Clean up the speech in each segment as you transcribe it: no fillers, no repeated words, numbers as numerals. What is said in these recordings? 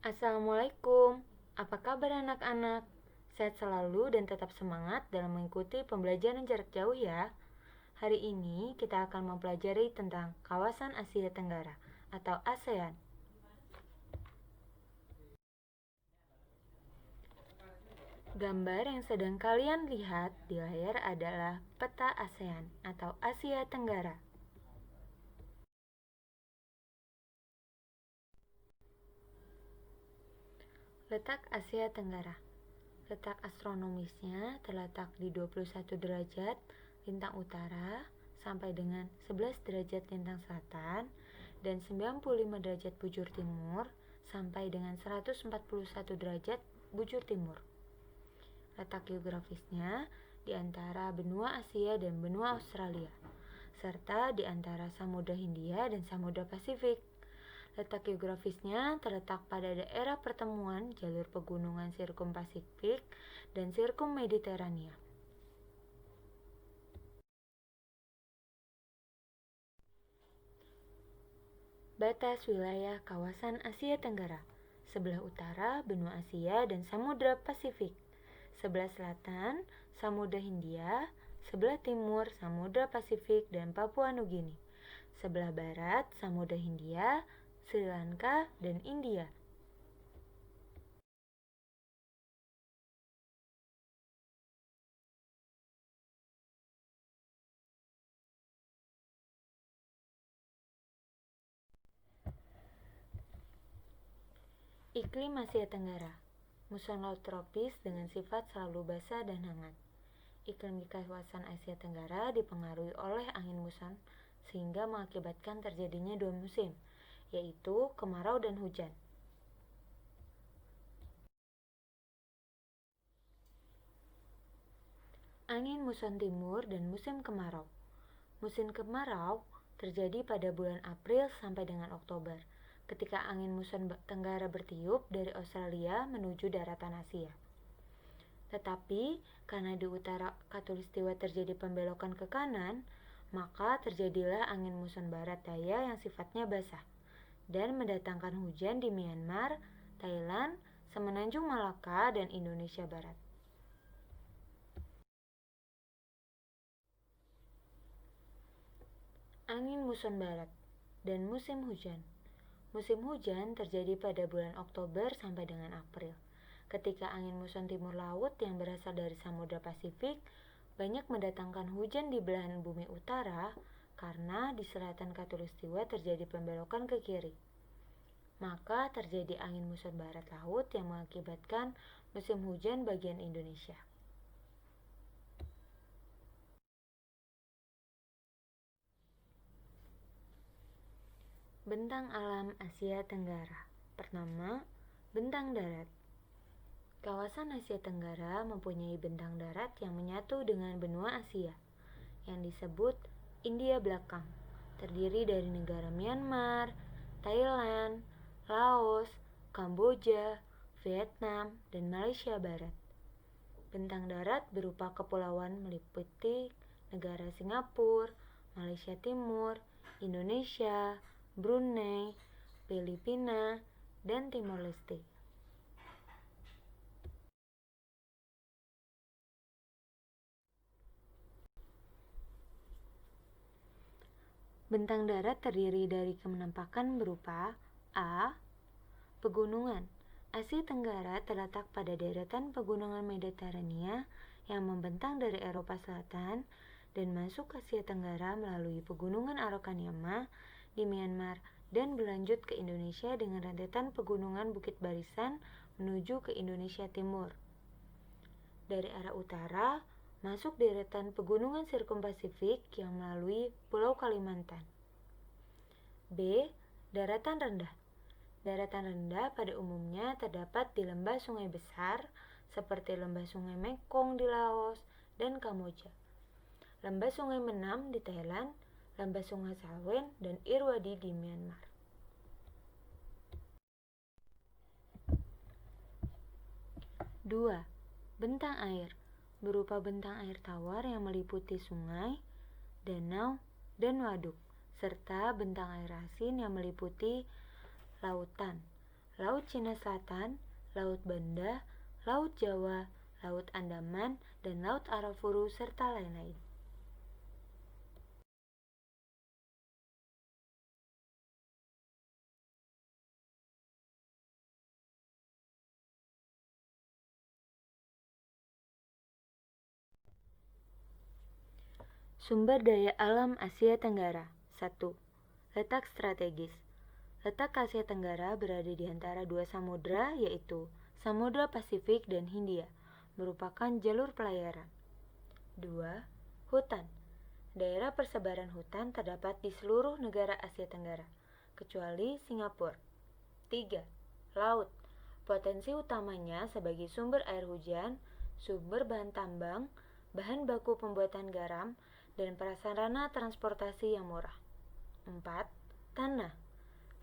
Assalamualaikum, apa kabar anak-anak? Sehat selalu dan tetap semangat dalam mengikuti pembelajaran jarak jauh ya. Hari ini kita akan mempelajari tentang kawasan Asia Tenggara atau ASEAN. Gambar yang sedang kalian lihat di layar adalah peta ASEAN atau Asia Tenggara. Letak Asia Tenggara. Letak astronomisnya terletak di 21 derajat lintang utara sampai dengan 11 derajat lintang selatan dan 95 derajat bujur timur sampai dengan 141 derajat bujur timur. Letak geografisnya di antara benua Asia dan benua Australia, serta di antara Samudra Hindia dan Samudra Pasifik. Letak geografisnya terletak pada daerah pertemuan jalur pegunungan Sirkum Pasifik dan Sirkum Mediterania. Batas wilayah kawasan Asia Tenggara. Sebelah utara benua Asia dan Samudra Pasifik. Sebelah selatan Samudra Hindia, sebelah timur Samudra Pasifik dan Papua Nugini. Sebelah barat Samudra Hindia, Sri Lanka, dan India. Iklim Asia Tenggara. Muson laut tropis dengan sifat selalu basah dan hangat. Iklim di kawasan Asia Tenggara dipengaruhi oleh angin muson sehingga mengakibatkan terjadinya dua musim, yaitu kemarau dan hujan. Angin muson timur dan musim kemarau. Musim kemarau terjadi pada bulan April sampai dengan Oktober, ketika angin muson tenggara bertiup dari Australia menuju daratan Asia. Tetapi, karena di utara Khatulistiwa terjadi pembelokan ke kanan, maka terjadilah angin muson barat daya yang sifatnya basah dan mendatangkan hujan di Myanmar, Thailand, Semenanjung Malaka, dan Indonesia Barat. Angin muson barat dan musim hujan. Musim hujan terjadi pada bulan Oktober sampai dengan April, ketika angin muson timur laut yang berasal dari Samudra Pasifik banyak mendatangkan hujan di belahan bumi utara karena di selatan Khatulistiwa terjadi pembelokan ke kiri. Maka terjadi angin muson barat laut yang mengakibatkan musim hujan bagian Indonesia. Bentang alam Asia Tenggara. Pertama, bentang darat. Kawasan Asia Tenggara mempunyai bentang darat yang menyatu dengan benua Asia, yang disebut India Belakang, terdiri dari negara Myanmar, Thailand, Laos, Kamboja, Vietnam, dan Malaysia Barat. Bentang darat berupa kepulauan meliputi negara Singapura, Malaysia Timur, Indonesia, Brunei, Filipina, dan Timor Leste. Bentang darat terdiri dari kemenampakan berupa A. Pegunungan. Asia Tenggara terletak pada deretan pegunungan Mediterania yang membentang dari Eropa Selatan dan masuk ke Asia Tenggara melalui pegunungan Arokanyama di Myanmar dan berlanjut ke Indonesia dengan rentetan pegunungan Bukit Barisan menuju ke Indonesia Timur. Dari arah utara, masuk deretan pegunungan Sirkum Pasifik yang melalui Pulau Kalimantan. B. Daratan rendah. Daratan rendah pada umumnya terdapat di lembah sungai besar seperti lembah sungai Mekong di Laos dan Kamboja, lembah sungai Menam di Thailand, lembah sungai Salween, dan Irrawaddy di Myanmar. 2. Bentang air. Berupa bentang air tawar yang meliputi sungai, danau, dan waduk, serta bentang air asin yang meliputi lautan. Laut Cina Selatan, Laut Banda, Laut Jawa, Laut Andaman, dan Laut Arafuru, serta lain-lain. Sumber daya alam Asia Tenggara. 1. Letak strategis. Letak Asia Tenggara berada di antara dua samudra, yaitu Samudra Pasifik dan Hindia, merupakan jalur pelayaran. 2. Hutan. Daerah persebaran hutan terdapat di seluruh negara Asia Tenggara, kecuali Singapura. 3. Laut. Potensi utamanya sebagai sumber air hujan, sumber bahan tambang, bahan baku pembuatan garam, dan prasarana transportasi yang murah. 4. Tanah.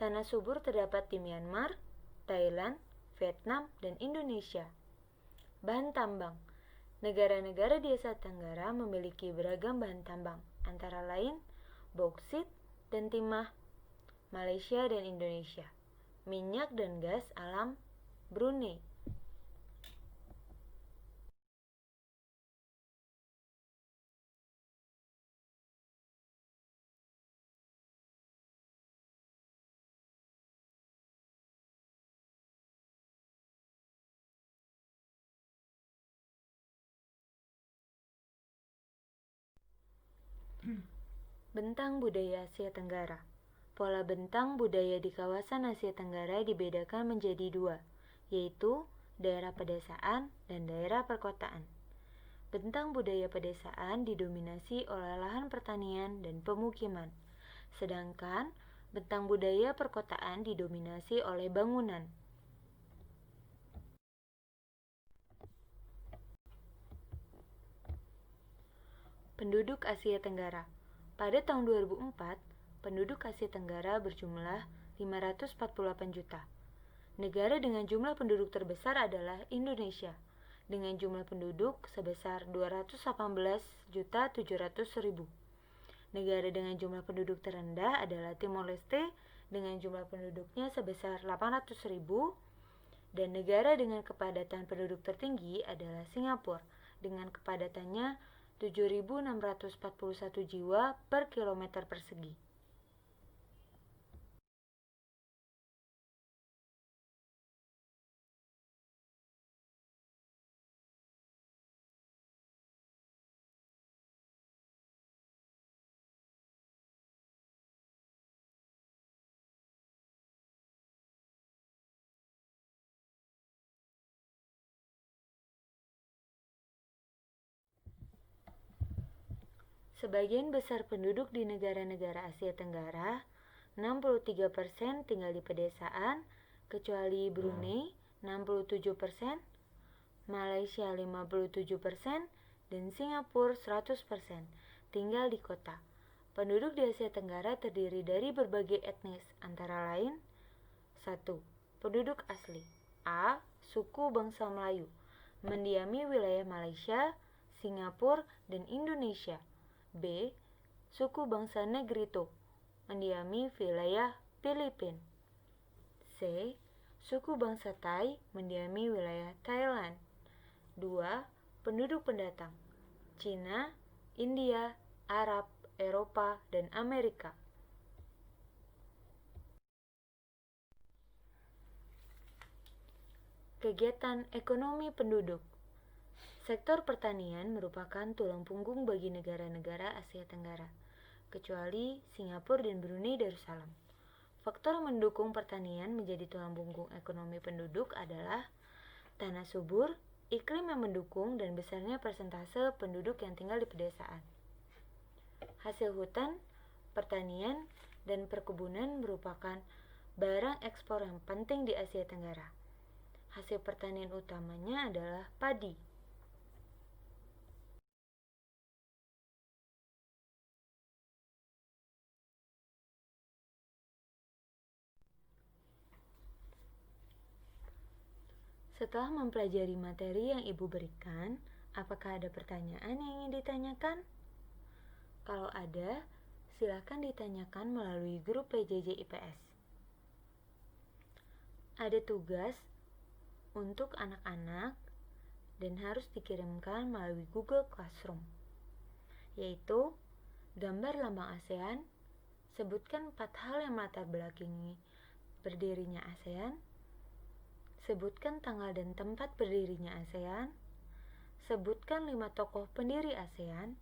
Tanah subur terdapat di Myanmar, Thailand, Vietnam, dan Indonesia. Bahan tambang. Negara-negara di Asia Tenggara memiliki beragam bahan tambang, antara lain bauksit dan timah, Malaysia dan Indonesia. Minyak dan gas alam, Brunei. Bentang budaya Asia Tenggara. Pola bentang budaya di kawasan Asia Tenggara dibedakan menjadi dua, yaitu daerah pedesaan dan daerah perkotaan. Bentang budaya pedesaan didominasi oleh lahan pertanian dan pemukiman, sedangkan bentang budaya perkotaan didominasi oleh bangunan. Penduduk Asia Tenggara. Pada tahun 2004, penduduk Asia Tenggara berjumlah 548 juta. Negara dengan jumlah penduduk terbesar adalah Indonesia, dengan jumlah penduduk sebesar 218.700.000. Negara dengan jumlah penduduk terendah adalah Timor Leste, dengan jumlah penduduknya sebesar 800.000, dan negara dengan kepadatan penduduk tertinggi adalah Singapura, dengan kepadatannya 7.641 jiwa per kilometer persegi. Sebagian besar penduduk di negara-negara Asia Tenggara, 63% tinggal di pedesaan, kecuali Brunei 67%, Malaysia 57%, dan Singapura 100% tinggal di kota. Penduduk di Asia Tenggara terdiri dari berbagai etnis, antara lain 1. Penduduk asli. A. Suku bangsa Melayu, mendiami wilayah Malaysia, Singapura, dan Indonesia. B. Suku bangsa Negrito, mendiami wilayah Filipina. C. Suku bangsa Thai, mendiami wilayah Thailand. 2. Penduduk pendatang, Cina, India, Arab, Eropa, dan Amerika. Kegiatan ekonomi penduduk. Sektor pertanian merupakan tulang punggung bagi negara-negara Asia Tenggara, kecuali Singapura dan Brunei Darussalam. Faktor mendukung pertanian menjadi tulang punggung ekonomi penduduk adalah tanah subur, iklim yang mendukung, dan besarnya persentase penduduk yang tinggal di pedesaan. Hasil hutan, pertanian, dan perkebunan merupakan barang ekspor yang penting di Asia Tenggara. Hasil pertanian utamanya adalah padi. Setelah mempelajari materi yang Ibu berikan, apakah ada pertanyaan yang ingin ditanyakan? Kalau ada, silakan ditanyakan melalui grup PJJ IPS. Ada tugas untuk anak-anak dan harus dikirimkan melalui Google Classroom, yaitu gambar lambang ASEAN, sebutkan 4 hal yang melatar belakangi berdirinya ASEAN, sebutkan tanggal dan tempat berdirinya ASEAN, sebutkan 5 tokoh pendiri ASEAN,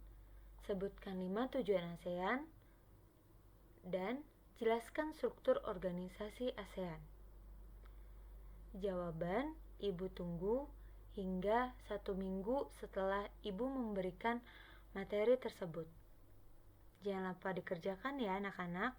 sebutkan 5 tujuan ASEAN, dan jelaskan struktur organisasi ASEAN. Jawaban Ibu tunggu hingga 1 minggu setelah Ibu memberikan materi tersebut. Jangan lupa dikerjakan ya anak-anak.